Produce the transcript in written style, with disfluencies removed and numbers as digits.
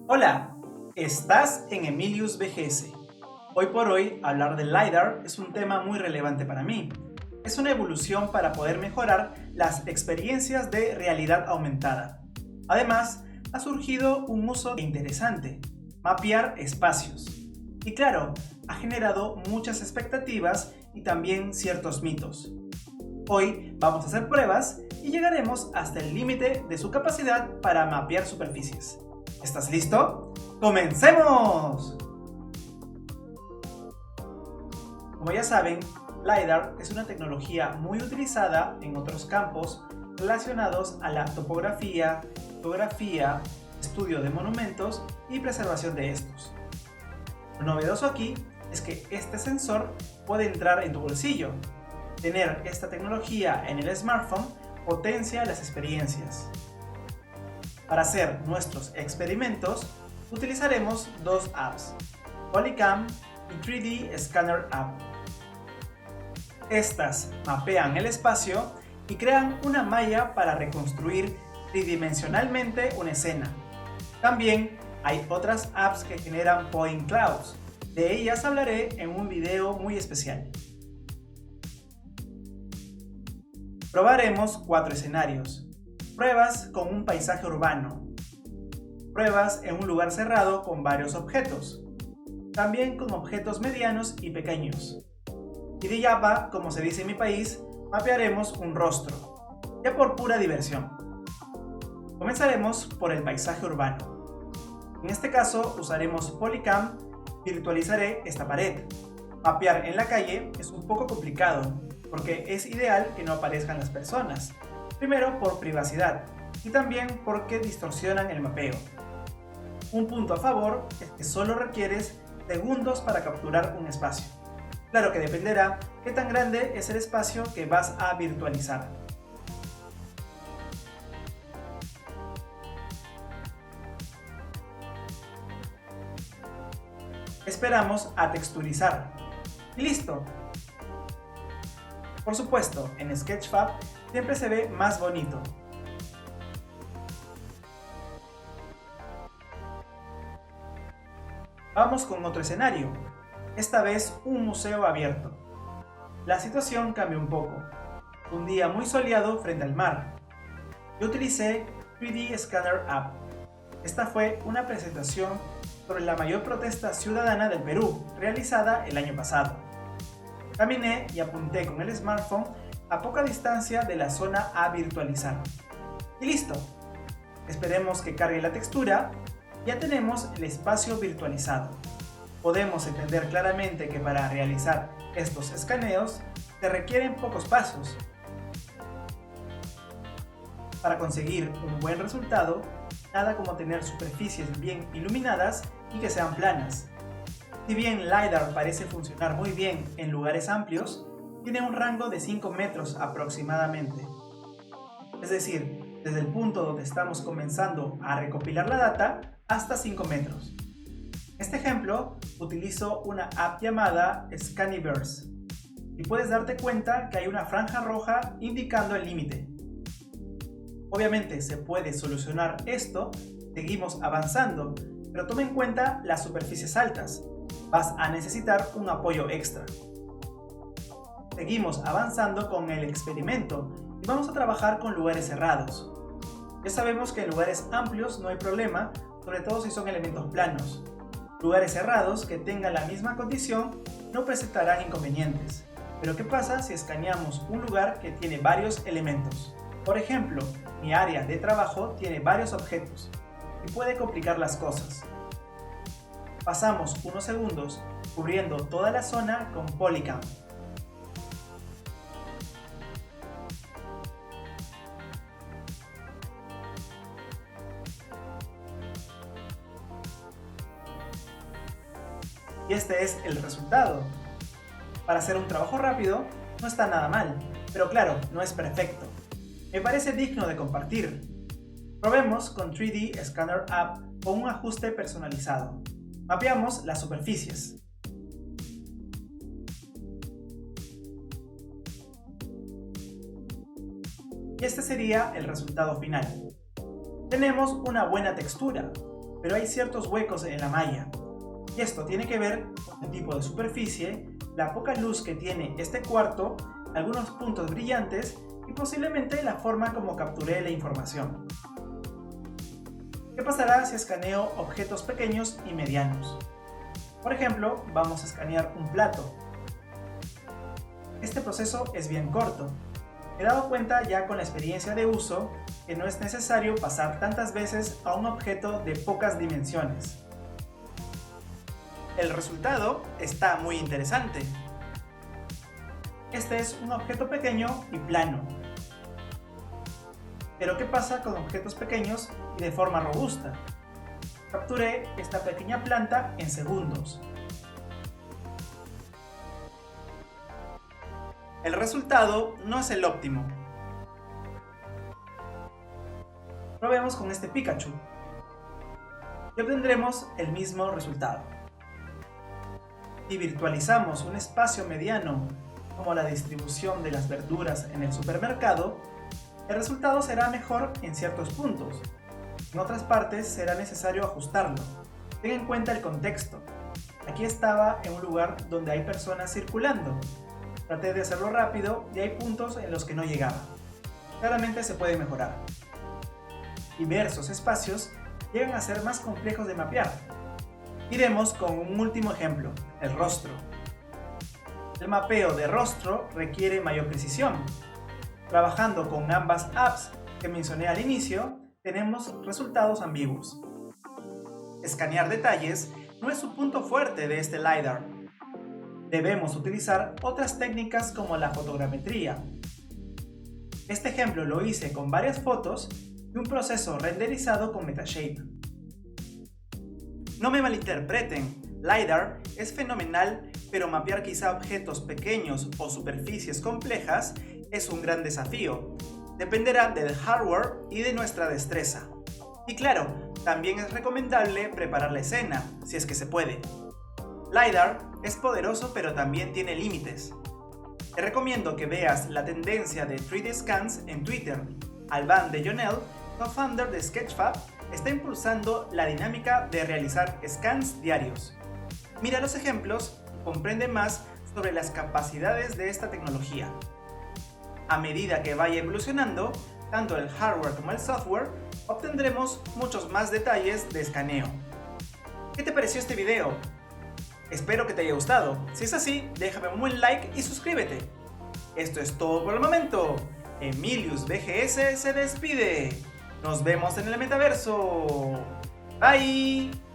Hola, estás en Emilius BGS. Hoy por hoy, hablar del LiDAR es un tema muy relevante para mí. Es una evolución para poder mejorar las experiencias de realidad aumentada. Además, ha surgido un uso interesante, mapear espacios. Y claro, ha generado muchas expectativas y también ciertos mitos. Hoy vamos a hacer pruebas y llegaremos hasta el límite de su capacidad para mapear superficies. ¿Estás listo? ¡Comencemos! Como ya saben, LiDAR es una tecnología muy utilizada en otros campos relacionados a la topografía, fotografía, estudio de monumentos y preservación de estos. Lo novedoso aquí es que este sensor puede entrar en tu bolsillo. Tener esta tecnología en el smartphone potencia las experiencias. Para hacer nuestros experimentos, utilizaremos dos apps, Polycam y 3D Scanner App. Estas mapean el espacio y crean una malla para reconstruir tridimensionalmente una escena. También hay otras apps que generan point clouds. De ellas hablaré en un video muy especial. Probaremos 4 escenarios. Pruebas con un paisaje urbano. Pruebas en un lugar cerrado con varios objetos. También con objetos medianos y pequeños. Y de Yapa, como se dice en mi país, mapearemos un rostro, ya por pura diversión. Comenzaremos por el paisaje urbano. En este caso usaremos Polycam, virtualizaré esta pared. Mapear en la calle es un poco complicado, porque es ideal que no aparezcan las personas. Primero por privacidad y también porque distorsionan el mapeo. Un punto a favor es que solo requieres segundos para capturar un espacio. Claro que dependerá qué tan grande es el espacio que vas a virtualizar. Esperamos a texturizar. Y listo. Por supuesto, en Sketchfab siempre se ve más bonito. Vamos con otro escenario, esta vez un museo abierto. La situación cambia un poco. Un día muy soleado frente al mar. Yo utilicé 3D Scanner App. Esta fue una presentación sobre la mayor protesta ciudadana del Perú, realizada el año pasado. Caminé y apunté con el smartphone a poca distancia de la zona a virtualizar. Y listo. Esperemos que cargue la textura. Ya tenemos el espacio virtualizado. Podemos entender claramente que para realizar estos escaneos se requieren pocos pasos. Para conseguir un buen resultado, nada como tener superficies bien iluminadas y que sean planas. Si bien LiDAR parece funcionar muy bien en lugares amplios, tiene un rango de 5 metros aproximadamente. Es decir, desde el punto donde estamos comenzando a recopilar la data hasta 5 metros. En este ejemplo, utilizo una app llamada Scaniverse y puedes darte cuenta que hay una franja roja indicando el límite. Obviamente se puede solucionar esto, seguimos avanzando, pero toma en cuenta las superficies altas. Vas a necesitar un apoyo extra. Seguimos avanzando con el experimento y vamos a trabajar con lugares cerrados. Ya sabemos que en lugares amplios no hay problema, sobre todo si son elementos planos. Lugares cerrados que tengan la misma condición no presentarán inconvenientes. Pero ¿qué pasa si escaneamos un lugar que tiene varios elementos? Por ejemplo, mi área de trabajo tiene varios objetos y puede complicar las cosas. Pasamos unos segundos cubriendo toda la zona con Polycam. Y este es el resultado. Para hacer un trabajo rápido no está nada mal, pero claro, no es perfecto. Me parece digno de compartir. Probemos con 3D Scanner App con un ajuste personalizado. Mapeamos las superficies. Y este sería el resultado final. Tenemos una buena textura, pero hay ciertos huecos en la malla. Y esto tiene que ver con el tipo de superficie, la poca luz que tiene este cuarto, algunos puntos brillantes y posiblemente la forma como capturé la información. ¿Qué pasará si escaneo objetos pequeños y medianos? Por ejemplo, vamos a escanear un plato. Este proceso es bien corto. Me he dado cuenta ya con la experiencia de uso que no es necesario pasar tantas veces a un objeto de pocas dimensiones. El resultado está muy interesante. Este es un objeto pequeño y plano. Pero ¿qué pasa con objetos pequeños y de forma robusta? Capturé esta pequeña planta en segundos. El resultado no es el óptimo. Probemos con este Pikachu y obtendremos el mismo resultado. Si virtualizamos un espacio mediano como la distribución de las verduras en el supermercado, el resultado será mejor en ciertos puntos. En otras partes será necesario ajustarlo. Ten en cuenta el contexto. Aquí estaba en un lugar donde hay personas circulando. Traté de hacerlo rápido y hay puntos en los que no llegaba. Claramente se puede mejorar. Diversos espacios llegan a ser más complejos de mapear. Iremos con un último ejemplo, el rostro. El mapeo de rostro requiere mayor precisión. Trabajando con ambas apps que mencioné al inicio, tenemos resultados ambiguos. Escanear detalles no es su punto fuerte de este LiDAR. Debemos utilizar otras técnicas como la fotogrametría. Este ejemplo lo hice con varias fotos y un proceso renderizado con Metashape. No me malinterpreten, LiDAR es fenomenal, pero mapear quizá objetos pequeños o superficies complejas es un gran desafío. Dependerá del hardware y de nuestra destreza. Y claro, también es recomendable preparar la escena, si es que se puede. LiDAR es poderoso pero también tiene límites. Te recomiendo que veas la tendencia de 3D Scans en Twitter. Alban de Jonel, co-founder de Sketchfab, está impulsando la dinámica de realizar scans diarios. Mira los ejemplos y comprende más sobre las capacidades de esta tecnología. A medida que vaya evolucionando, tanto el hardware como el software, obtendremos muchos más detalles de escaneo. ¿Qué te pareció este video? Espero que te haya gustado. Si es así, déjame un buen like y suscríbete. Esto es todo por el momento. Emilius VGS se despide. Nos vemos en el metaverso. Bye.